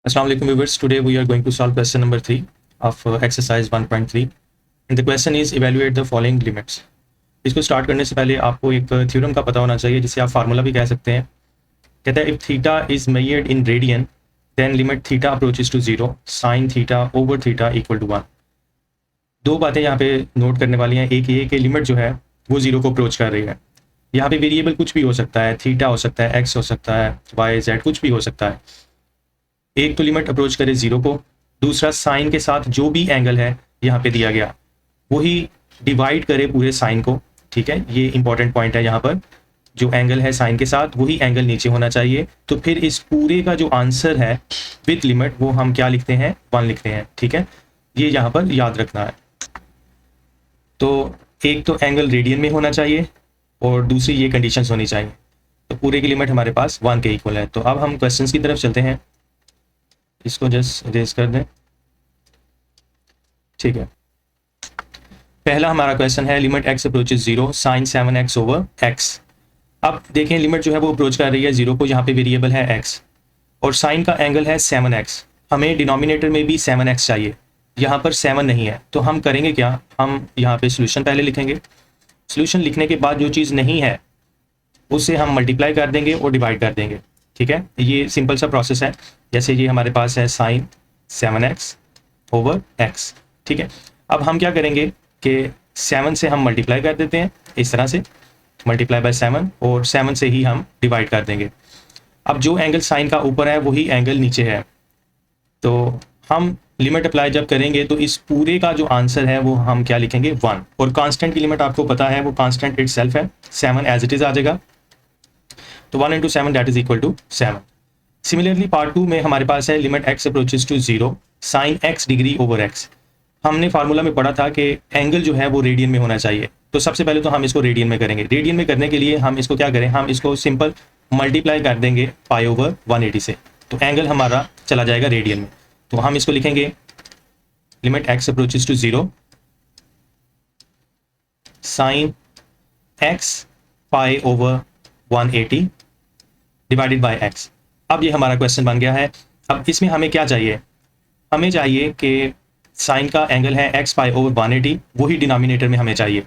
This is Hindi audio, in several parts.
Assalamu alaikum viewers. Today we are going to solve question number 3 of exercise 1.3 and the question is evaluate the following limits. इसको स्टार्ट करने से पहले आपको एक थ्योरम का पता होना चाहिए जिसे आप फार्मूला भी कह सकते हैं. कहता है if theta is measured in radian then limit theta approaches to 0 sin theta over theta equal to 1. दो बातें यहाँ पे नोट करने वाली हैं. एक ये कि लिमिट जो है वो 0 को अप्रोच कर रही है. यहाँ पे वेरिएबल कुछ भी हो सकता है, थीटा हो सकता है, एक्स हो सकता है, वाई जेड कुछ भी हो सकता है. एक तो लिमिट अप्रोच करे 0 को, दूसरा साइन के साथ जो भी एंगल है यहाँ पे दिया गया वही डिवाइड करे पूरे साइन को. ठीक है, ये इंपॉर्टेंट पॉइंट है. यहाँ पर जो एंगल है साइन के साथ वही एंगल नीचे होना चाहिए. तो फिर इस पूरे का जो आंसर है विथ लिमिट वो हम क्या लिखते हैं, 1 लिखते हैं. ठीक है, ये यहाँ पर याद रखना है. तो एक तो एंगल रेडियन में होना चाहिए और दूसरी ये कंडीशंस होनी चाहिए. तो पूरे की लिमिट हमारे पास 1 के इक्वल है. तो अब हम क्वेश्चंस की तरफ चलते हैं. इसको जस्ट इरेज कर दें. ठीक है, पहला हमारा क्वेश्चन है limit x approaches 0 sine 7x over x. अब देखें लिमिट जो है वो अप्रोच कर रही है 0 को. यहाँ पे वेरिएबल है x और साइन का एंगल है 7x. हमें डिनोमिनेटर में भी 7x चाहिए, यहाँ पर 7 नहीं है. तो हम करेंगे क्या, हम यहाँ पे सोल्यूशन पहले लिखेंगे. सोल्यूशन लिखने के बाद जो चीज़ नहीं है उसे हम मल्टीप्लाई कर देंगे और डिवाइड कर देंगे. ठीक है, ये सिंपल सा प्रोसेस है. जैसे ये हमारे पास है साइन 7x ओवर x. ठीक है, अब हम क्या करेंगे कि 7 से हम मल्टीप्लाई कर देते हैं, इस तरह से मल्टीप्लाई बाय 7 और 7 से ही हम डिवाइड कर देंगे. अब जो एंगल साइन का ऊपर है वही एंगल नीचे है. तो हम लिमिट अप्लाई जब करेंगे तो इस पूरे का जो आंसर है वो हम क्या लिखेंगे, 1. और कांस्टेंट की लिमिट आपको पता है वो कांस्टेंट इटसेल्फ है, 7 एज इट इज आ जाएगा. तो 1 into 7 that is equal to 7. Similarly part 2 में हमारे पास है limit x approaches to 0 sine x degree over x. हमने फार्मूला में पढ़ा था कि एंगल जो है वो रेडियन में होना चाहिए. तो सबसे पहले तो हम इसको रेडियन में करेंगे. रेडियन में करने के लिए हम इसको क्या करें, हम इसको सिंपल मल्टीप्लाई कर देंगे पाई ओवर 180 से. तो एंगल हमारा चला जाएगा रेडियन में. तो हम इसको लिखेंगे limit x approaches to 0 sine x pi over 180 divided by x. अब ये हमारा क्वेश्चन बन गया है. अब इसमें हमें क्या चाहिए, हमें चाहिए कि साइन का एंगल है x पाई ओवर 180, वही डिनोमिनेटर में हमें चाहिए.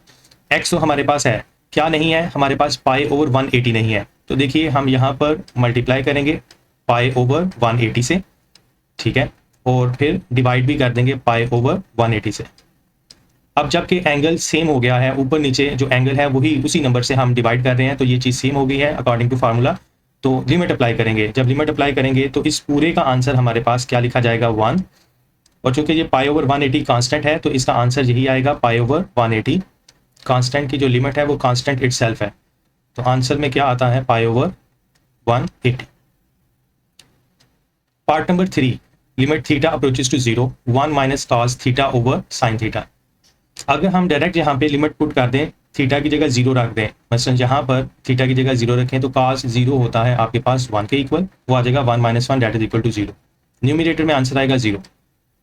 x तो हमारे पास है, क्या नहीं है, हमारे पास पाई ओवर 180 नहीं है. तो देखिए हम यहाँ पर मल्टीप्लाई करेंगे पाई ओवर 180 से. ठीक है, और फिर डिवाइड भी कर देंगे पाई ओवर 180 से. अब जबकि एंगल सेम हो गया है, ऊपर नीचे जो एंगल है वही उसी नंबर से हम डिवाइड कर रहे हैं, तो ये चीज़ सेम हो गई है अकॉर्डिंग टू फार्मूला. तो लिमिट अप्लाई करेंगे. जब लिमिट अप्लाई करेंगे तो इस पूरे का आंसर हमारे पास क्या लिखा जाएगा, 1. और चूंकि ये पाई ओवर 180 कांस्टेंट है तो इसका आंसर यही आएगा, पाई ओवर 180. कांस्टेंट की जो लिमिट है वो कांस्टेंट इटसेल्फ है. तो आंसर में क्या आता है, pi over 180. Part number 3 limit theta approaches to 0 1 minus cos theta over sine theta. अगर हम डायरेक्ट यहाँ पे लिमिट पुट कर दें, थीटा की जगह 0 रख दें, मसलन यहाँ पर थीटा की जगह 0 रखें तो cos 0 होता है आपके पास 1 के इक्वल, वो आ जाएगा 1 minus 1 that is equal to 0. Numerator में आंसर आएगा 0.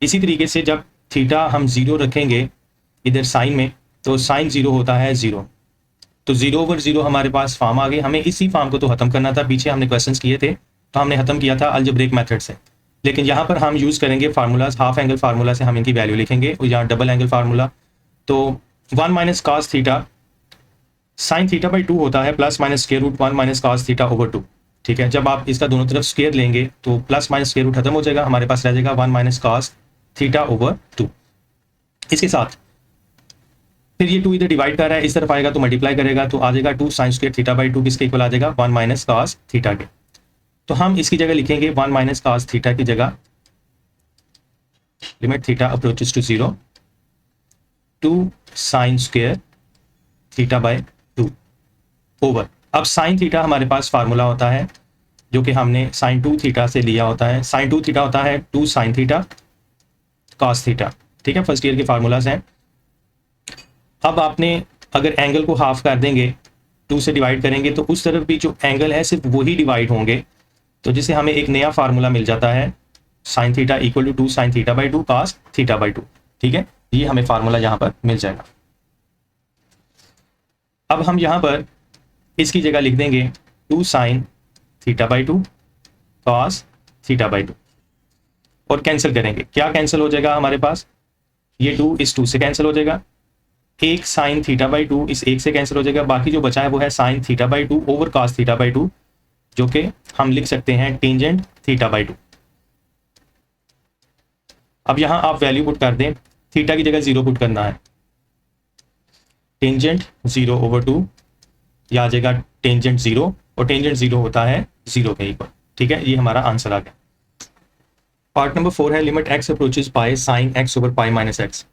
इसी तरीके से जब थीटा हम 0 रखेंगे इधर साइन में तो साइन 0 होता है 0. तो 0 ओवर 0 हमारे पास फॉर्म आ गई. हमें इसी फॉर्म को तो खत्म करना था. पीछे हमने क्वेश्चन किए थे तो हमने खत्म किया था अलजेब्रिक मेथड से, लेकिन यहाँ पर हम यूज़ करेंगे फार्मूलाज. हाफ एंगल फार्मूला से हम इनकी वैल्यू लिखेंगे और यहाँ डबल एंगल फार्मूला. तो 1 minus cos theta sine theta by 2 होता है plus minus square root 1 minus cos theta over 2. ठीक है, जब आप इसका दोनों तरफ स्क्वायर लेंगे तो प्लस माइनस स्क्वायर रूट खत्म हो जाएगा, हमारे पास रह जाएगा 1 माइनस कॉस थीटा ओवर 2. इसके साथ फिर ये 2 इधर डिवाइड कर रहा है, इस तरफ आएगा तो मल्टीप्लाई करेगा तो आ जाएगा 2 साइन स्क्वायर थीटा बाई 2 किसके इक्वल आ जाएगा, 1 माइनस कॉस थीटा के. तो हम इसकी जगह लिखेंगे 1 माइनस कॉस थीटा की जगह limit theta approaches to 0 2 sine square theta by 2 over. अब साइन थीटा हमारे पास फार्मूला होता है जो कि हमने साइन 2 थीटा से लिया होता है. साइन 2 थीटा होता है 2 साइन थीटा कॉस थीटा. ठीक है, फर्स्ट ईयर के फार्मूलाज हैं. अब आपने अगर एंगल को हाफ कर देंगे, 2 से डिवाइड करेंगे तो उस तरफ भी जो एंगल है सिर्फ वही डिवाइड होंगे. तो जिससे हमें एक नया फार्मूला मिल जाता है sine theta equal to 2 sine theta by 2 cos theta by 2. ठीक है, ये हमें फार्मूला यहाँ पर मिल जाएगा. अब हम यहाँ पर इसकी जगह लिख देंगे 2 sine theta by 2 cos theta by 2. और कैंसिल करेंगे। क्या कैंसिल हो जाएगा हमारे पास, ये 2 इस 2 से कैंसिल हो जाएगा, एक साइन थीटा बाई 2 इस 1 से कैंसिल हो जाएगा, बाकी जो बचा है वो है sine theta by 2 over cos theta by 2, जो कि हम लिख सकते हैं टेंजेंट थीटा बाई 2। अब यहां आप वैल्यू पुट कर दें, थीटा की जगह 0 पुट करना है, टेंजेंट 0 ओवर 2, यह आ जाएगा टेंजेंट 0, और टेंजेंट 0 होता है 0 के इक्वल। ठीक है, ये हमारा आंसर आ गया। पार्ट नंबर 4 है limit x approaches pi sine x over pi minus x।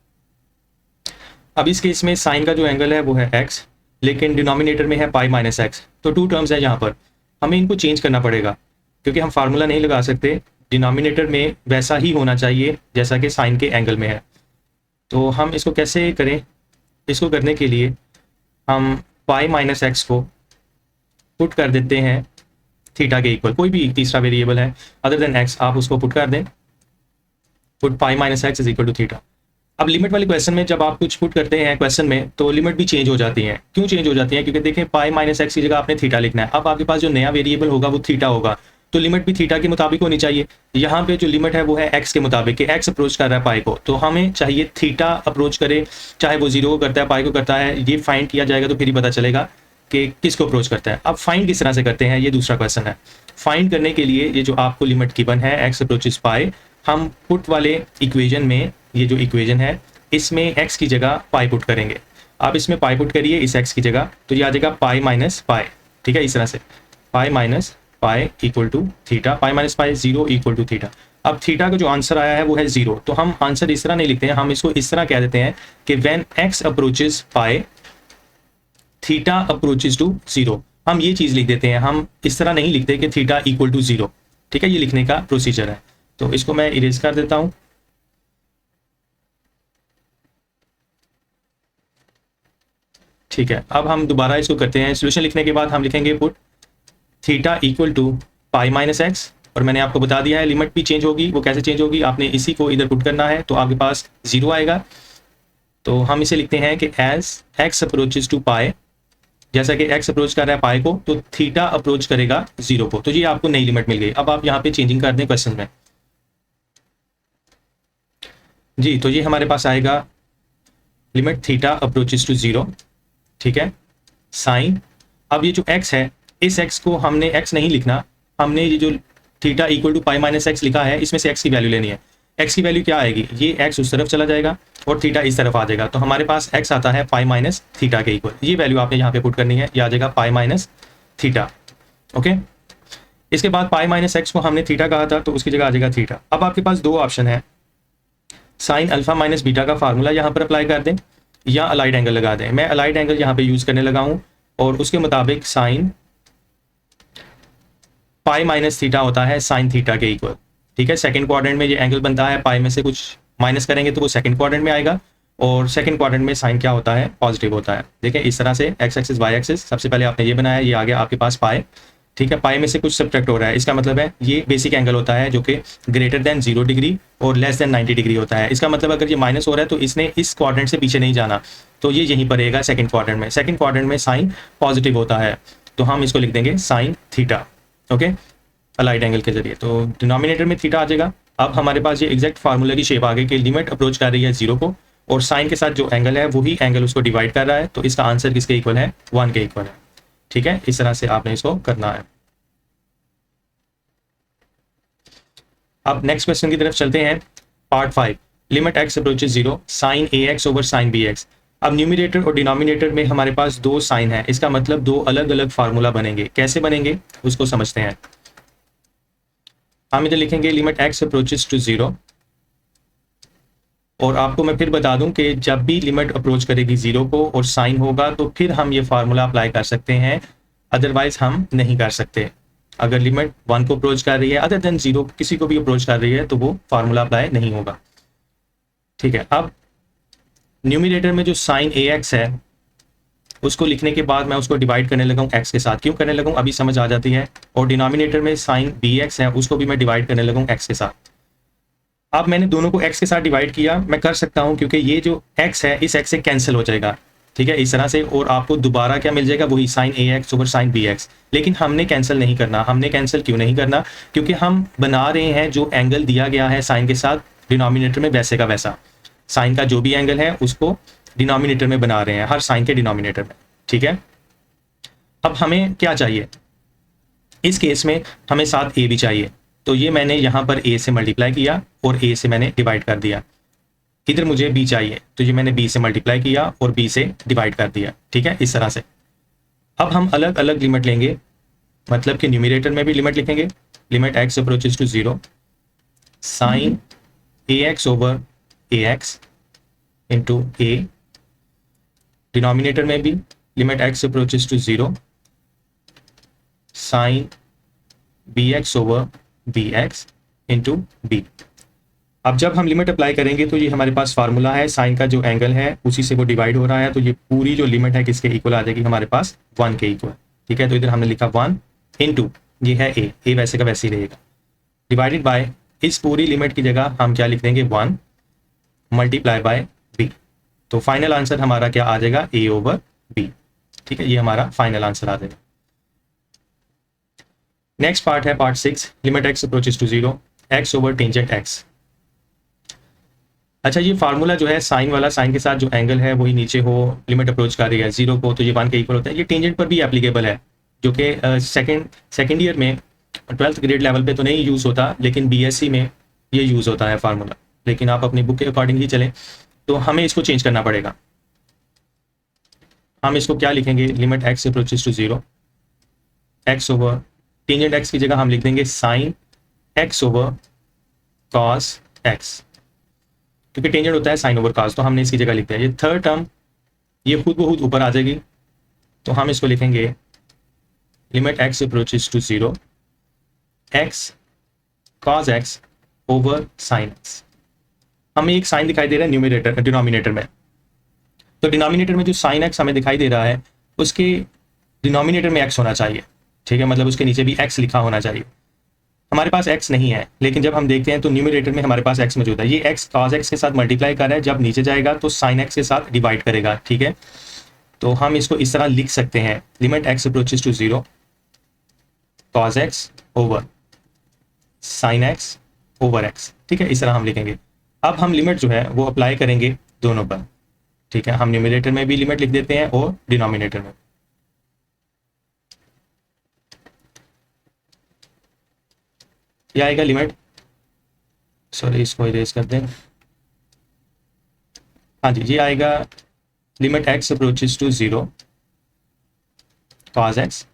अब इस केस में साइन का जो एंगल है वो है x, लेकिन डिनोमिनेटर में है पाई माइनस x, तो 2 टर्म्स है यहाँ पर, हमें इनको चेंज करना पड़ेगा क्योंकि हम फार्मूला नहीं लगा सकते, डिनोमिनेटर में वैसा ही होना चाहिए जैसा कि साइन के एंगल में है। तो हम इसको कैसे करें, इसको करने के लिए हम पाई माइनस एक्स को पुट कर देते हैं थीटा के इक्वल, कोई भी तीसरा वेरिएबल है अदर देन एक्स आप उसको पुट कर दें, put pi minus x is equal to theta. अब लिमिट वाले क्वेश्चन में जब आप कुछ पुट करते हैं क्वेश्चन में तो लिमिट भी चेंज हो जाती है। क्यों चेंज हो जाती है, क्योंकि देखें पाई माइनस एक्स की जगह आपने थीटा लिखना है, अब आपके पास जो नया वेरिएबल होगा वो थीटा होगा, तो लिमिट भी थीटा के मुताबिक होनी चाहिए। यहाँ पे जो लिमिट है वो है एक्स के मुताबिक, कि एक्स अप्रोच कर रहा है पाई को, तो हमें चाहिए थीटा अप्रोच करे, चाहे वो 0 को करता है पाई को करता है, ये फाइंड किया जाएगा तो फिर ही पता चलेगा कि किसको अप्रोच करता है। अब फाइंड किस तरह से करते हैं, ये दूसरा क्वेश्चन है। फाइंड करने के लिए ये जो आपको लिमिट गिवन है एक्स अप्रोचेस पाई, हम पुट वाले इक्वेशन में, ये जो इक्वेशन है इसमें x की जगह पाई पुट करेंगे। आप इसमें पाई पुट करिए इस x की जगह, तो ये आ जाएगा पाई माइनस पाई। ठीक है, इस तरह से pi minus pi equal to theta, pi minus pi 0 equal to theta. अब थीटा का जो आंसर आया है वो है 0, तो हम आंसर इस तरह नहीं लिखते हैं, हम इसको इस तरह कह देते हैं कि when x approaches pi theta approaches to 0। हम ये चीज़ लिख देते हैं, हम इस तरह नहीं लिखते कि थीटा इक्वल टू 0। ठीक है, ये लिखने का प्रोसीजर है, तो इसको मैं इरेज कर देता हूँ। ठीक है, अब हम दोबारा इसको करते हैं, सोल्यूशन लिखने के बाद हम लिखेंगे put theta equal to pi minus x, और मैंने आपको बता दिया है लिमिट भी चेंज होगी, वो कैसे चेंज होगी, आपने इसी को इधर पुट करना है तो आपके पास 0 आएगा। तो हम इसे लिखते हैं कि एज एक्स अप्रोचेस टू पाई, जैसा कि एक्स अप्रोच कर रहा है पाई को तो थीटा अप्रोच करेगा 0 को, तो ये आपको नई लिमिट मिल गई। अब आप यहाँ पे चेंजिंग कर दें क्वेश्चन में जी, तो ये हमारे पास आएगा लिमिट थीटा अप्रोचेस टू 0। ठीक है, साइन, अब ये जो x है इस x को हमने x नहीं लिखना, हमने ये जो theta equal to pi minus x लिखा है इसमें से x की वैल्यू लेनी है। x की वैल्यू क्या आएगी, ये x उस तरफ चला जाएगा और थीटा इस तरफ आ जाएगा, तो हमारे पास x आता है पाई माइनस थीटा के इक्वल। ये वैल्यू आपने यहाँ पे पुट करनी है, ये आ जाएगा पाई माइनस थीटा। ओके, इसके बाद पाई माइनस एक्स को हमने थीटा कहा था तो उसकी जगह आ जाएगा थीटा। अब आपके पास दो ऑप्शन है, साइन अल्फा माइनस बीटा का फार्मूला यहाँ पर अप्लाई कर दें या अलाइड एंगल लगा दें। मैं अलाइड एंगल यहाँ पे यूज़ करने लगा हूँ और उसके मुताबिक साइन पाई माइनस थीटा होता है साइन थीटा के इक्वल। ठीक है, सेकंड क्वाड्रेंट में ये एंगल बनता है, पाई में से कुछ माइनस करेंगे तो वो सेकंड क्वाड्रेंट में आएगा, और सेकंड क्वाड्रेंट में साइन क्या होता है, पॉजिटिव होता है। देखिए इस तरह से एक्स एक्सिस वाई एक्सिस, सबसे पहले आपने ये बनाया, ये आ गया आपके पास पाई। ठीक है, पाई में से कुछ सब्ट्रैक्ट हो रहा है, इसका मतलब है ये बेसिक एंगल होता है जो कि ग्रेटर देन 0 डिग्री और लेस देन 90 डिग्री होता है। इसका मतलब अगर ये माइनस हो रहा है तो इसने इस क्वाड्रेंट से पीछे नहीं जाना, तो ये यहीं पर रहेगा सेकंड क्वाड्रेंट में। सेकंड क्वाड्रेंट में साइन पॉजिटिव होता है, तो हम इसको लिख देंगे sine theta. Okay, allied angle के जरिए, तो डिनोमिनेटर में थीटा आ जाएगा। अब हमारे पास ये एग्जैक्ट फार्मूला की शेप आ गई कि लिमिट अप्रोच कर रही है 0 को और साइन के साथ जो एंगल है वही एंगल उसको डिवाइड कर रहा है, तो इसका आंसर किसके इक्वल है, 1 के इक्वल है। ठीक है, इस तरह से आपने इसको करना है। अब नेक्स्ट क्वेश्चन की तरफ चलते हैं, part 5, limit x approaches 0 sine ax over sine bx। अब न्यूमरेटर और डिनोमिनेटर में हमारे पास दो साइन है, इसका मतलब दो अलग अलग फार्मूला बनेंगे। कैसे बनेंगे उसको समझते हैं। हम इधर लिखेंगे लिमिट x अप्रोचेस टू 0, और आपको मैं फिर बता दूं कि जब भी लिमिट अप्रोच करेगी 0 को और साइन होगा तो फिर हम ये फार्मूला अप्लाई कर सकते हैं, अदरवाइज हम नहीं कर सकते। अगर लिमिट 1 को अप्रोच कर रही है अदर देन 0 किसी को भी अप्रोच कर रही है तो वो फार्मूला अप्लाई नहीं होगा। ठीक है, अब न्यूमरेटर में जो साइन ax है उसको लिखने के बाद मैं उसको डिवाइड करने लगा हूँ x के साथ। क्यों करने लगा हूँ अभी समझ आ जाती है। और डिनोमिनेटर में साइन bx है उसको भी मैं डिवाइड करने लगा हूँ x के साथ। अब मैंने दोनों को x के साथ डिवाइड किया, मैं कर सकता हूँ क्योंकि ये जो x है इस x से कैंसिल हो जाएगा, ठीक है, इस तरह से। और आपको दोबारा क्या मिल जाएगा, वही साइन ए x over sine B X. लेकिन हमने कैंसिल नहीं करना। हमने कैंसिल क्यों नहीं करना, क्योंकि हम बना रहे हैं जो एंगल दिया गया है साइन के साथ डिनोमिनेटर में वैसे का वैसा। साइन का जो भी एंगल है उसको डिनोमिनेटर में बना रहे हैं, हर साइन के डिनोमिनेटर में। ठीक है, अब हमें क्या चाहिए, इस केस में हमें साथ ए भी चाहिए। तो ये मैंने यहाँ पर ए से मल्टीप्लाई किया और ए से मैंने डिवाइड कर दिया। इधर मुझे बी चाहिए, तो ये मैंने बी से मल्टीप्लाई किया और बी से डिवाइड कर दिया। ठीक है, इस तरह से। अब हम अलग अलग लिमिट लेंगे, मतलब कि न्यूमरेटर में भी लिमिट लिखेंगे, limit x approaches to 0 sine A x over a x into a. Denominator में भी limit x approaches to 0 sine B x over b x into b. अब जब हम लिमिट अप्लाई करेंगे तो ये हमारे पास फार्मूला है, साइन का जो एंगल है उसी से वो डिवाइड हो रहा है, तो ये पूरी जो लिमिट है किसके इक्वल आ जाएगी, हमारे पास 1 के इक्वल। ठीक है, तो इधर हमने लिखा 1 इंटू ये है ए वैसे का वैसे ही रहेगा, डिवाइडेड बाय इस पूरी लिमिट की जगह हम क्या लिख देंगे 1 मल्टीप्लाई बाय बी। तो फाइनल आंसर हमारा क्या आ जाएगा, ए ओवर बी। ठीक है, ये हमारा फाइनल आंसर आ जाएगा। नेक्स्ट पार्ट है part 6, limit x approaches to 0 x over tangent x. अच्छा, ये फार्मूला जो है साइन वाला, साइन के साथ जो एंगल है वही नीचे हो, लिमिट अप्रोच कर रही है 0 को, तो ये 1 के इक्वल होता है। ये टेंजेंट पर भी एप्लीकेबल है, जो कि सेकेंड ईयर में 12th ग्रेड लेवल पे तो नहीं यूज़ होता, लेकिन बीएससी में ये यूज़ होता है फार्मूला। लेकिन आप अपनी बुक के अकॉर्डिंग ही चलें, तो हमें इसको चेंज करना पड़ेगा। हम इसको क्या लिखेंगे, limit x approaches to 0 x over tangent x की जगह हम लिख देंगे sine x over cos x, क्योंकि टेंजेंट होता है साइन ओवर कॉस, तो हमने इसकी जगह लिख दिया। ये थर्ड टर्म ये खुद ब खुद ऊपर आ जाएगी, तो हम इसको लिखेंगे limit x approaches to 0 x cos x over sine x. हमें एक साइन दिखाई दे रहा है न्यूमरेटर डिनोमिनेटर में, तो डिनोमिनेटर में जो साइन एक्स हमें दिखाई दे रहा है उसके डिनोमिनेटर में एक्स होना चाहिए। ठीक है, मतलब उसके नीचे भी एक्स लिखा होना चाहिए। हमारे पास एक्स नहीं है, लेकिन जब हम देखते हैं तो न्यूमरेटर में हमारे पास एक्स मौजूद है। ये एक्स कॉस एक्स के साथ मल्टीप्लाई कर रहा है, जब नीचे जाएगा तो साइन एक्स के साथ डिवाइड करेगा। ठीक है, तो हम इसको इस तरह लिख सकते हैं, limit x approaches to 0 cos x over sine x over x. ठीक है, इस तरह हम लिखेंगे। अब हम लिमिट जो है वो अप्लाई करेंगे दोनों पर। ठीक है, हम न्यूमरेटर में भी लिमिट लिख देते हैं और डिनोमिनेटर में। ये आएगा लिमिट, सॉरी इसको इरेज कर दें। हाँ जी, ये आएगा limit x approaches to 0 cos x,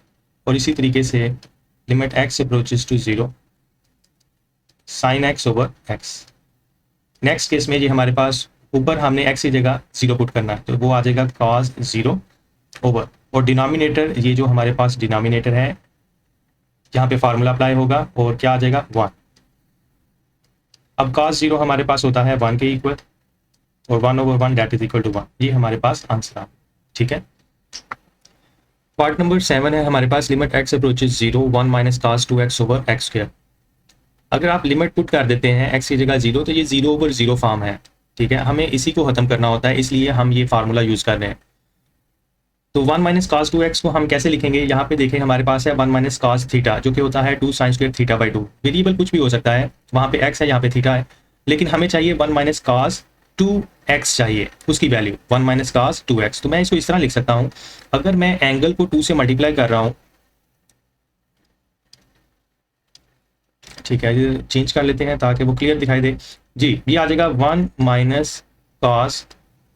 और इसी तरीके से limit x approaches to 0 sine x over x. Next case में ये हमारे पास ऊपर हमने एक्स की जगह 0 पुट करना है, तो वो आ जाएगा कॉस 0 ओवर, और डिनोमिनेटर ये जो हमारे पास डिनोमिनेटर है यहाँ पे फार्मूला अप्लाई होगा और क्या आ जाएगा 1। अब cos 0 हमारे पास होता है 1 के इक्वल, और 1 over 1 that is equal to 1। ये हमारे पास आंसर आ। ठीक है, पार्ट नंबर 7 है हमारे पास, limit x approaches 0 1 minus cos 2x over X square. अगर आप लिमिट पुट कर देते हैं एक्स की जगह 0, तो ये 0 ओवर 0 फॉर्म है। ठीक है, हमें इसी को खत्म करना होता है, इसलिए हम ये फार्मूला यूज कर रहे हैं। तो 1 माइनस cos 2x को हम कैसे लिखेंगे, यहाँ पे देखें हमारे पास है 1 माइनस cos थीटा, जो कि होता है 2 sine square theta by 2। Variable कुछ भी हो सकता है, वहाँ पे x है, यहाँ पे थीटा है, लेकिन हमें चाहिए 1 माइनस cos 2x चाहिए, उसकी वैल्यू 1 माइनस cos 2x। तो मैं इसको इस तरह लिख सकता हूँ, अगर मैं एंगल को 2 से मल्टीप्लाई कर रहा हूँ, ठीक है, ये चेंज कर लेते हैं ताकि वो क्लियर दिखाई दे जी। ये आ जाएगा 1 माइनस cos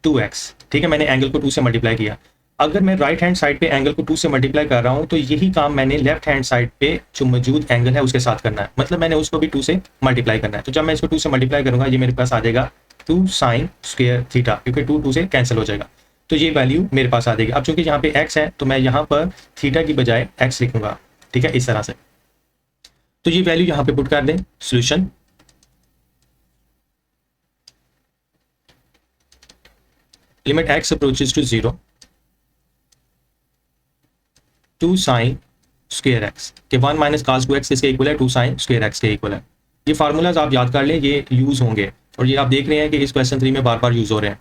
2x। ठीक है, मैंने एंगल को 2 से मल्टीप्लाई किया। अगर मैं राइट हैंड साइड पे एंगल को 2 से मल्टीप्लाई कर रहा हूं, तो यही काम मैंने लेफ्ट हैंड साइड पे जो मौजूद एंगल है उसके साथ करना है, मतलब मैंने उसको भी 2 से मल्टीप्लाई करना है। तो जब मैं इसको 2 से मल्टीप्लाई करूंगा, ये मेरे पास आ जाएगा 2 साइन स्क्वायर थीटा, क्योंकि 2 से कैंसिल हो जाएगा, तो ये वैल्यू मेरे पास आ जाएगी। अब चूंकि यहाँ पे x है, तो मैं यहाँ पर थीटा की बजाय x लिखूंगा। ठीक है, इस तरह से। तो ये वैल्यू यहाँ पे पुट कर दें, solution limit x approaches to 0 2 sine square x के 1 माइनस cos 2x इसके इक्वल है 2 साइन स्क्वायर एक्स के इक्वल है। ये फार्मूलाज आप याद कर लें, ये यूज होंगे, और ये आप देख रहे हैं कि इस क्वेश्चन 3 में बार बार यूज हो रहे हैं।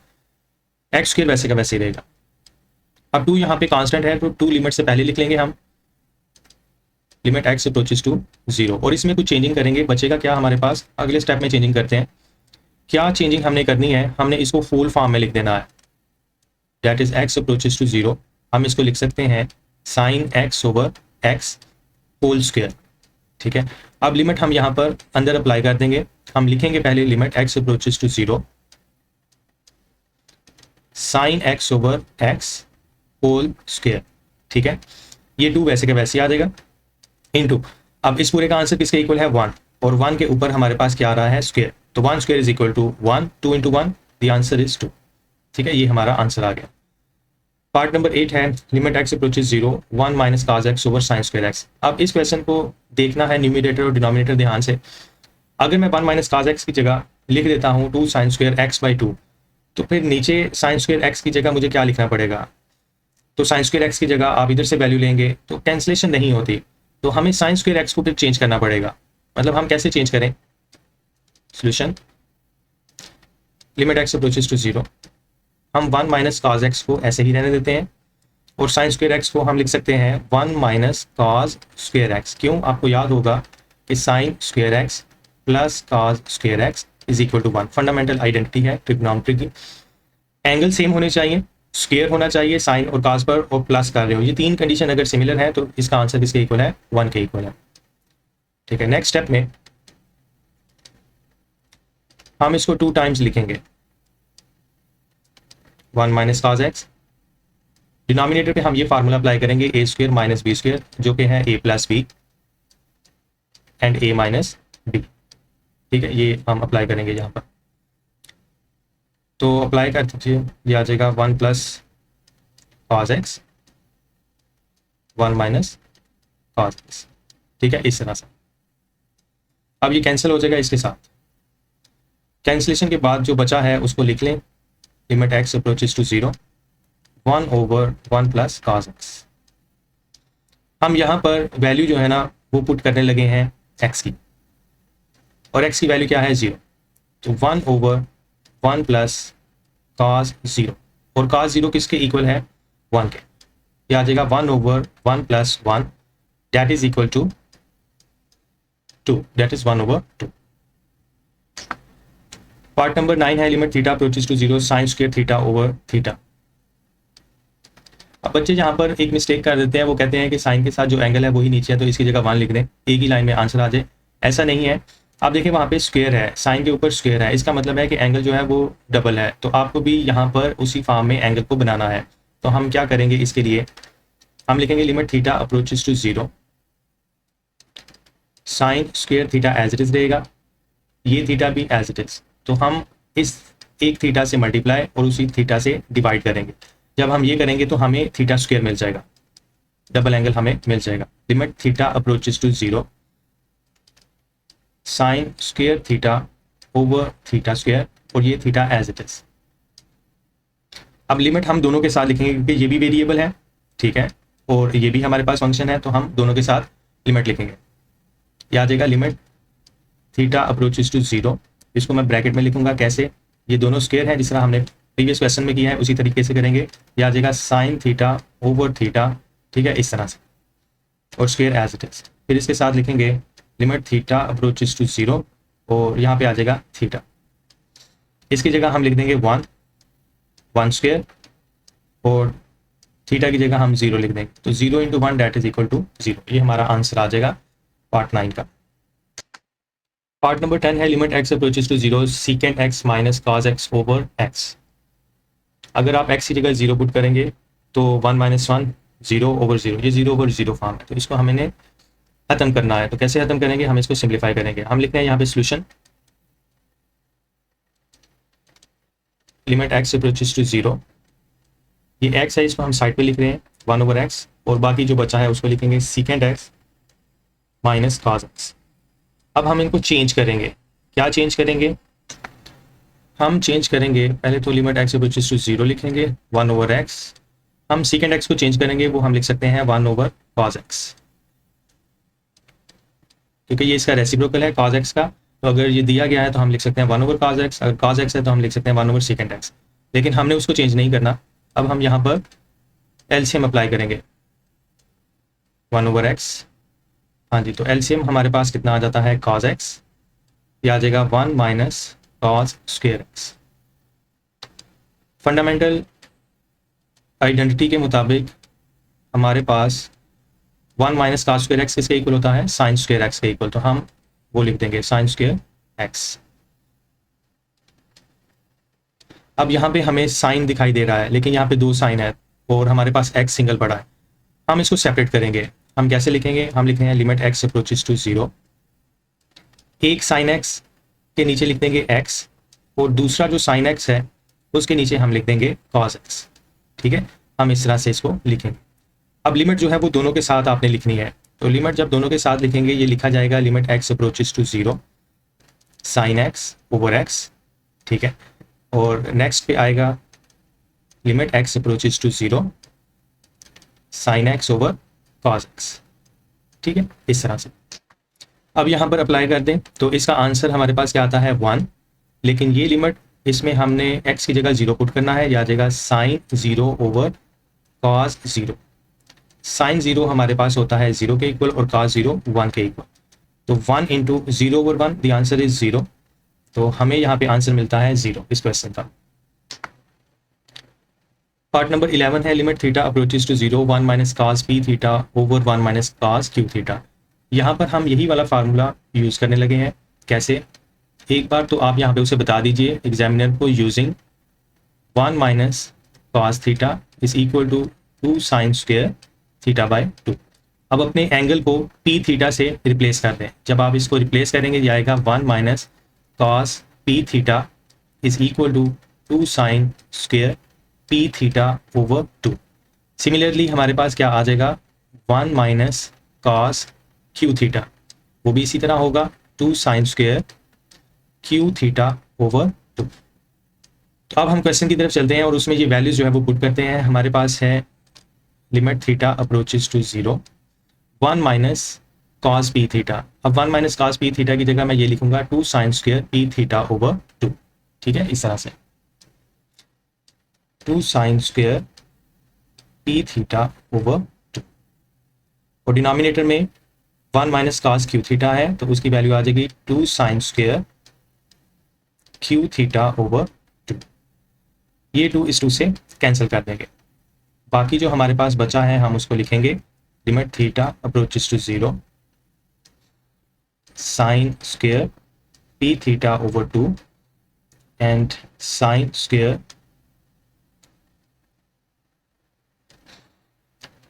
एक्स स्क्वायर वैसे का वैसे ही रहेगा। अब 2 यहाँ पे कांस्टेंट है तो 2 लिमिट से पहले लिख लेंगे हम, लिमिट x अप्रोचेस टू 0, और इसमें कुछ चेंजिंग करेंगे, बचेगा क्या हमारे पास, अगले स्टेप में चेंजिंग करते हैं। क्या चेंजिंग हमने करनी है, हमने इसको फुल फॉर्म में लिख देना है, that is x approaches to 0। हम इसको लिख सकते हैं sine x over x whole square, ठीक है। अब लिमिट हम यहाँ पर अंदर अप्लाई कर देंगे, हम लिखेंगे पहले limit x approaches to 0 sine x over x whole square, ठीक है। ये 2 वैसे के वैसे आ जाएगा इनटू, अब इस पूरे का आंसर किसके इक्वल है 1, और 1 के ऊपर हमारे पास क्या आ रहा है स्क्वायर, तो 1 square is equal to 1, 2 into 1 the answer is 2, ठीक है। ये हमारा आंसर आ गया। पार्ट नंबर 8 है limit x approaches 0 1 minus cos x over sine square x। अब इस क्वेश्चन को देखना है न्यूमरेटर और डिनोमिनेटर ध्यान से। अगर मैं 1 माइनस cos x की जगह लिख देता हूँ 2 साइन स्क्वायर x बाई 2, तो फिर नीचे साइन स्क्वायर x की जगह मुझे क्या लिखना पड़ेगा, तो साइन स्क्वायर x की जगह आप इधर से वैल्यू लेंगे तो कैंसिलेशन नहीं होती, तो हमें साइन स्क्वायर x को फिर चेंज करना पड़ेगा। मतलब हम कैसे चेंज करें, solution limit x approaches to 0, हम 1 माइनस cos x को ऐसे ही रहने देते हैं, और साइन स्क्वायर x को हम लिख सकते हैं 1 माइनस cos स्क्वायर x। क्यों, आपको याद होगा कि sine square x plus cos square x is equal to 1, fundamental identity है ट्रिग्नोमेट्री की। एंगल सेम होने चाहिए, स्क्वायर होना चाहिए साइन और cos पर, और प्लस कर रहे हो, ये 3 कंडीशन अगर सिमिलर है तो इसका आंसर किसके इक्वल है, 1 के इक्वल है, ठीक है। नेक्स्ट स्टेप में हम इसको 2 टाइम्स लिखेंगे 1 माइनस cos x, डिनोमिनेटर पे हम ये फार्मूला अप्लाई करेंगे a square minus B square, जो कि है a plus b and a minus b, ठीक है। ये हम अप्लाई करेंगे यहाँ पर, तो अप्लाई कर दीजिए, ये आ जाएगा 1 plus cos x 1 minus cos x, ठीक है, इस तरह से। अब ये कैंसिल हो जाएगा इसके साथ, कैंसिलेशन के बाद जो बचा है उसको लिख लें, limit x approaches to 0 1 over 1 plus cos x। हम यहाँ पर वैल्यू जो है ना वो पुट करने लगे हैं x की, और x की वैल्यू क्या है 0, तो 1 ओवर 1 प्लस cos 0, और cos 0 किसके इक्वल है 1 के, ये आ जाएगा 1 over 1 plus 1 that is equal to 2, that is 1 over 2। Part number 9 है limit theta approaches to 0 sine square theta over theta. अब बच्चे यहाँ पर एक मिस्टेक कर देते हैं, वो कहते हैं कि साइन के साथ जो एंगल है वही नीचे है तो इसकी जगह 1 लिख दें, एक ही लाइन में आंसर आ जाए। ऐसा नहीं है, आप देखिए वहाँ पे स्क्वायर है, साइन के ऊपर स्क्वायर है, इसका मतलब है कि एंगल जो है वो डबल है, तो आपको भी यहाँ पर उसी फॉर्म में एंगल को बनाना है। तो हम क्या करेंगे, इसके लिए हम लिखेंगे limit theta approaches to 0 sine square theta as it is रहेगा, ये थीटा भी एज इट इज, तो हम इस एक थीटा से मल्टीप्लाई और उसी थीटा से डिवाइड करेंगे। जब हम ये करेंगे तो हमें थीटा स्क्वायर मिल जाएगा, डबल एंगल हमें मिल जाएगा। Limit theta approaches to 0 sine square theta over theta square, और ये थीटा एज इट इज। अब लिमिट हम दोनों के साथ लिखेंगे क्योंकि ये भी वेरिएबल है, ठीक है, और ये भी हमारे पास फंक्शन है, तो हम दोनों के साथ लिमिट लिखेंगे। ये आ जाएगा लिमिट थीटा अप्रोचेस टू 0, इसको मैं ब्रैकेट में लिखूंगा कैसे, ये दोनों स्क्वायर है जिस तरह हमने प्रीवियस क्वेश्चन में किया है उसी तरीके से करेंगे। ये आ जाएगा साइन थीटा ओवर थीटा, ठीक है, इस तरह से, और स्क्वायर एज इट इज। फिर इसके साथ लिखेंगे लिमिट थीटा अप्रोचेस टू 0, और यहाँ पे आ जाएगा थीटा, इसकी जगह हम लिख देंगे 1 स्क्वायर, और थीटा की जगह हम 0 लिख देंगे, तो 0 into 1 that is equal to 0। ये हमारा आंसर आ जाएगा पार्ट 9 का। पार्ट नंबर 10 है limit x approaches to 0 secant x minus cos x over x। अगर आप x की जगह 0 पुट करेंगे तो 1 माइनस 1 0 ओवर 0, ये 0 ओवर 0 फॉर्म है, तो इसको हमें खत्म करना है। तो कैसे खत्म करेंगे, हम इसको सिंप्लीफाई करेंगे। हम लिखते हैं यहाँ पे solution limit x approaches to 0, ये x है, इसको हम साइड पे लिख रहे हैं 1 ओवर x, और बाकी जो बचा है उसको लिखेंगे secant x minus cos x। अब हम इनको चेंज करेंगे, क्या चेंज करेंगे, हम चेंज करेंगे पहले तो लिमिट x अप्रोचेस टू 0 लिखेंगे 1 ओवर x, हम सीकेंट x को चेंज करेंगे, वो हम लिख सकते हैं 1 ओवर cos x, क्योंकि ये इसका रेसिप्रोकल है cos x का, तो अगर ये दिया गया है तो हम लिख सकते हैं 1 ओवर cos x, अगर cos x है तो हम लिख सकते हैं 1 ओवर सीकेंट x, लेकिन हमने उसको चेंज नहीं करना। अब हम यहाँ पर एलसीएम अप्लाई करेंगे 1/x। हाँ जी, तो एलसीएम हमारे पास कितना आ जाता है cos x, ये आ जाएगा 1 minus cos square x। Fundamental identity के मुताबिक हमारे पास 1 माइनस cos स्क्वायर x किसके इक्वल होता है, साइन स्क्वायर x के इक्वल, तो हम वो लिख देंगे साइन स्क्वायर x। अब यहाँ पे हमें साइन दिखाई दे रहा है, लेकिन यहाँ पे 2 साइन है और हमारे पास x सिंगल पड़ा है। हम इसको सेपरेट करेंगे। हम कैसे लिखेंगे, हम लिखेंगे लिमिट x अप्रोचेस टू 0, एक साइन x के नीचे लिख देंगे x और दूसरा जो साइन x है उसके नीचे हम लिख देंगे cos x। ठीक है, हम इस तरह से इसको लिखेंगे। अब लिमिट जो है वो दोनों के साथ आपने लिखनी है, तो लिमिट जब दोनों के साथ लिखेंगे ये लिखा जाएगा limit x approaches to 0 sine x over x। ठीक है, और नेक्स्ट पे आएगा limit x approaches to 0 sine x over cos x। ठीक है, इस तरह से। अब यहाँ पर अप्लाई कर दें तो इसका आंसर हमारे पास क्या आता है 1, लेकिन ये लिमिट इसमें हमने x की जगह 0 पुट करना है, या आ जाएगा साइन 0 ओवर cos 0। साइन 0 हमारे पास होता है 0 के इक्वल और cos 0 1 के इक्वल, तो 1 into 0 over 1, the answer is 0। तो हमें यहाँ पे आंसर मिलता है 0 इस क्वेश्चन का। पार्ट नंबर 11 है limit theta approaches to 0 1 minus cos p theta over 1 minus cos q theta. यहाँ पर हम यही वाला फार्मूला यूज़ करने लगे हैं। कैसे, एक बार तो आप यहाँ पे उसे बता दीजिए एग्जामिनर को, using 1 minus cos theta is equal to 2 sine square theta by 2। अब अपने एंगल को p थीटा से रिप्लेस कर दें। जब आप इसको रिप्लेस करेंगे ये आएगा 1 minus cos p theta is equal to 2 sine square p theta over 2। Similarly हमारे पास क्या आ जाएगा 1 माइनस cos q थीटा, वो भी इसी तरह होगा 2 sine square q theta over 2। तो अब हम क्वेश्चन की तरफ चलते हैं और उसमें ये वैल्यूज जो है वो पुट करते हैं। हमारे पास है limit theta approaches to 0 1 minus cos p theta. अब 1 माइनस cos p थीटा की जगह मैं ये लिखूंगा 2 sine square p theta over 2। ठीक है, इस तरह से 2 sine square p theta over 2, और डिनोमिनेटर में 1 माइनस cos q थीटा है तो उसकी वैल्यू आ जाएगी 2 sine square q theta over 2। ये 2 इस 2 से कैंसिल कर देंगे। बाकी जो हमारे पास बचा है हम उसको लिखेंगे limit theta approaches to 0 sine square p theta over 2 and sine square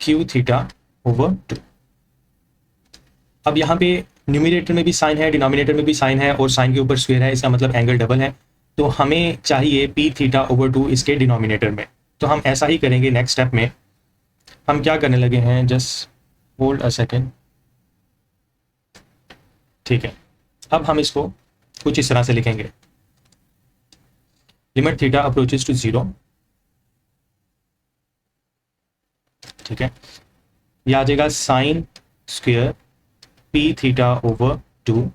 q theta over 2। अब यहाँ पे न्यूमिनेटर में भी साइन है, डिनोमिनेटर में भी साइन है और साइन के ऊपर स्क्वायर है, इसका मतलब एंगल डबल है। तो हमें चाहिए p थीटा ओवर 2 इसके डिनोमिनेटर में, तो हम ऐसा ही करेंगे। नेक्स्ट स्टेप में हम क्या करने लगे हैं, जस्ट होल्ड अ सेकेंड। ठीक है, अब हम इसको कुछ इस तरह से लिखेंगे लिमिट थीटा अप्रोचेस टू 0। ठीक है, यह आ जाएगा sign square p theta over 2,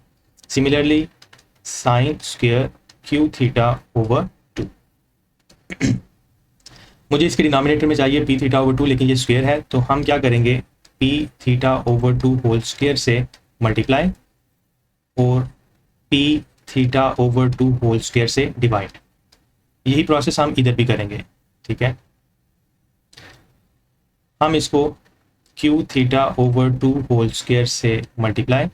similarly sign square q theta over 2। मुझे इसके डिनोमिनेटर में चाहिए p थीटा ओवर 2, लेकिन ये स्क्वायर है, तो हम क्या करेंगे p theta over 2 whole square से मल्टीप्लाई और p theta over 2 whole square से डिवाइड। यही प्रोसेस हम इधर भी करेंगे। ठीक है, हम इसको q theta over 2 whole square से मल्टीप्लाई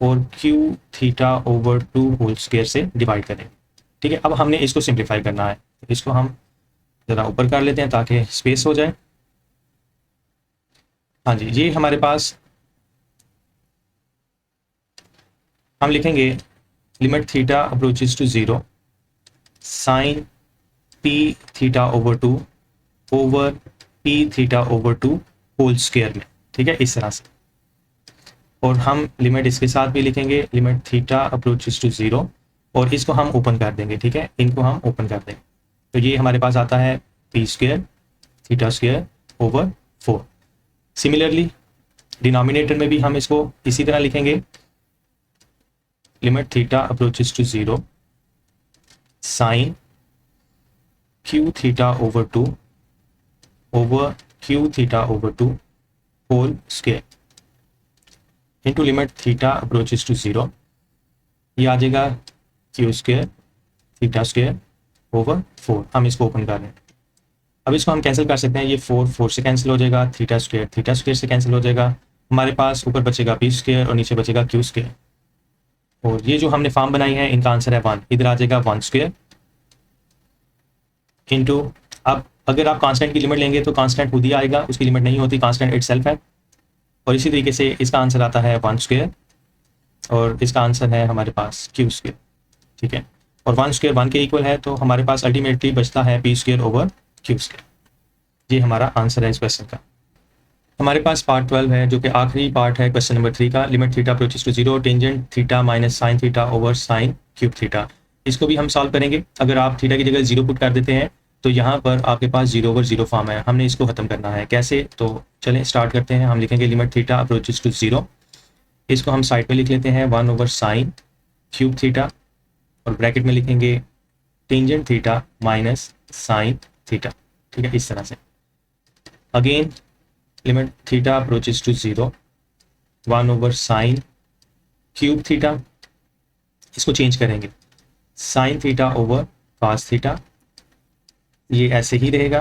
और q theta over 2 whole square से डिवाइड करेंगे। ठीक है, अब हमने इसको सिंप्लीफाई करना है, इसको हम ज़रा ऊपर कर लेते हैं ताकि स्पेस हो जाए। हाँ जी, ये हमारे पास हम लिखेंगे limit theta approaches to 0 sine p theta over 2 over p theta over 2 whole square में। ठीक है, इस तरह से। और हम लिमिट इसके साथ भी लिखेंगे लिमिट थीटा अप्रोचेस टू 0 और इसको हम ओपन कर देंगे। ठीक है, इनको हम ओपन कर देंगे, तो ये हमारे पास आता है p square theta square over 4। Similarly denominator में भी हम इसको इसी तरह लिखेंगे limit theta approaches to 0 sine q theta over 2 over Q theta over 2 whole square into limit theta approaches to 0, ये आ जाएगा Q square theta square over 4। हम इसको ओपन कर रहे हैं। अब इसको हम कैंसिल कर सकते हैं, ये 4 से कैंसिल हो जाएगा, थीटा स्क्वायर से कैंसिल हो जाएगा, हमारे पास ऊपर बचेगा पी स्क्वायर और नीचे बचेगा क्यू स्क्वायर। और ये जो हमने फॉर्म बनाई है इनका आंसर है 1, इधर आ जाएगा 1 स्क्वायर इंटू, अब अगर आप कांस्टेंट की लिमिट लेंगे तो कांस्टेंट खुद ही आएगा, उसकी लिमिट नहीं होती, कांस्टेंट इटसेल्फ है। और इसी तरीके से इसका आंसर आता है 1 स्क्वायर और इसका आंसर है हमारे पास क्यू स्क्वायर, ठीक है। और 1 स्क्वायर 1 के इक्वल है, तो हमारे पास अल्टीमेटली बचता है P square over Q square. ये हमारा आंसर है इस क्वेश्चन का। हमारे पास पार्ट 12 है जो कि आखिरी पार्ट है क्वेश्चन नंबर 3 का। Limit theta approaches to 0 tangent theta minus sine theta over sine cube theta. इसको भी हम सॉल्व करेंगे। अगर आप थीटा की जगह 0 पुट कर देते हैं तो यहाँ पर आपके पास 0 ओवर 0 फॉर्म है, हमने इसको खत्म करना है। कैसे, तो चलें स्टार्ट करते हैं। हम लिखेंगे लिमिट थीटा अप्रोचेस टू 0, इसको हम साइड में लिख लेते हैं 1 ओवर साइन क्यूब थीटा और ब्रैकेट में लिखेंगे tangent theta minus sine theta, ठीक है, इस तरह से। Again limit theta approaches to 0, 1 over sine cube theta, इसको चेंज करेंगे sine theta over cos theta, ये ऐसे ही रहेगा।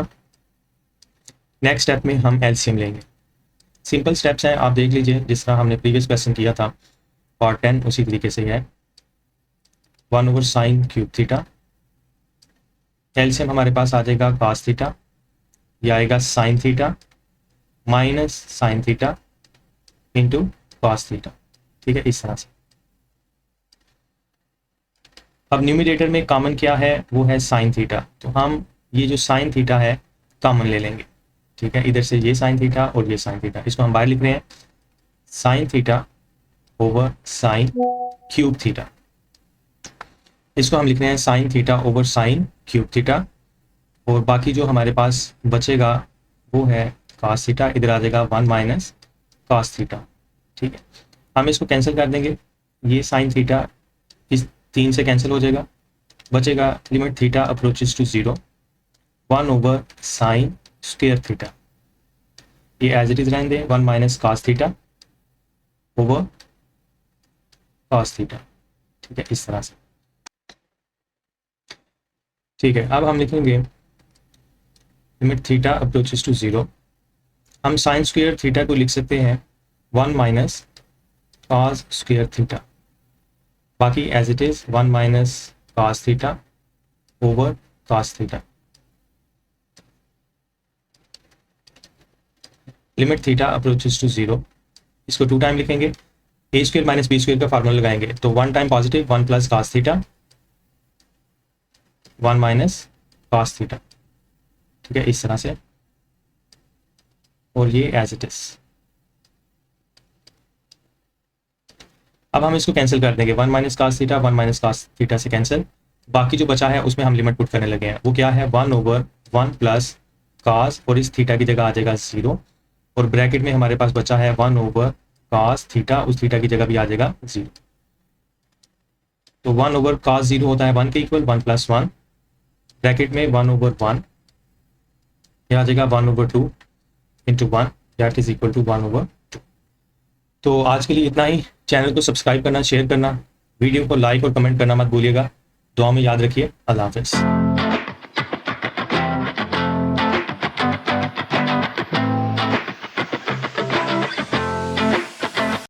नेक्स्ट स्टेप में हम एलसीएम लेंगे। सिंपल स्टेप्स हैं, आप देख लीजिए, जिस तरह हमने प्रीवियस क्वेश्चन किया था पार्ट 10 उसी तरीके से है। 1 over sine cube theta, LCM हमारे पास आ जाएगा कॉस थीटा, ये आएगा sine theta minus sine theta into cos theta, ठीक है, इस तरह से। अब न्यूमरेटर में कॉमन क्या है, वो है साइन थीटा, तो हम ये जो साइन थीटा है कॉमन ले लेंगे, ठीक है। इधर से ये साइन थीटा और ये साइन थीटा, इसको हम बाहर लिख रहे हैं sign theta over sine cube theta, इसको हम लिख रहे हैं sign theta over sine cube theta. और बाकी जो हमारे पास बचेगा वो है कॉस थीटा, इधर आ जाएगा 1 माइनस कॉस थीटा, ठीक है। हम इसको कैंसिल कर देंगे, ये साइन थीटा इस 3 से कैंसिल हो जाएगा, बचेगा limit theta approaches to 0, 1 over sine square theta, ये एज इट इज रहने दें, 1 minus cos theta over cos theta, ठीक है, इस तरह से, ठीक है। अब हम लिखेंगे लिमिट थीटा अप्रोचेस टू 0, हम साइन स्क्वायर थीटा को लिख सकते हैं 1 माइनस कॉस स्क्वायर थीटा, बाकी as it is 1 minus cos theta over cos theta. Limit theta approaches to 0, इसको 2 टाइम लिखेंगे, A square minus B square का फार्मूला लगाएंगे, तो 1 time positive 1 plus cos theta 1 minus cos theta, ठीक है, इस तरह से। और ये एज इट इज। अब हम इसको कैंसिल कर देंगे, 1 minus cos theta 1 minus cos theta से कैंसिल, बाकी जो बचा है उसमें हम लिमिट पुट करने लगे हैं। वो क्या है, 1 ओवर 1 प्लस कॉस, और इस थीटा की जगह आ जाएगा 0, और ब्रैकेट में हमारे पास बचा है 1 ओवर कॉस थीटा, उस थीटा की जगह भी आ जाएगा 0। तो 1 ओवर कॉस 0 होता है 1 के इक्वल, 1 प्लस 1, ब्रैकेट में 1 ओवर 1, यह आ जाएगा 1 over 2 into 1, that is equal to 1 over 2। तो आज के लिए इतना ही। चैनल को सब्सक्राइब करना, शेयर करना, वीडियो को लाइक और कमेंट करना मत भूलिएगा। दुआ में याद रखिए। अल्लाह हाफ़िज़।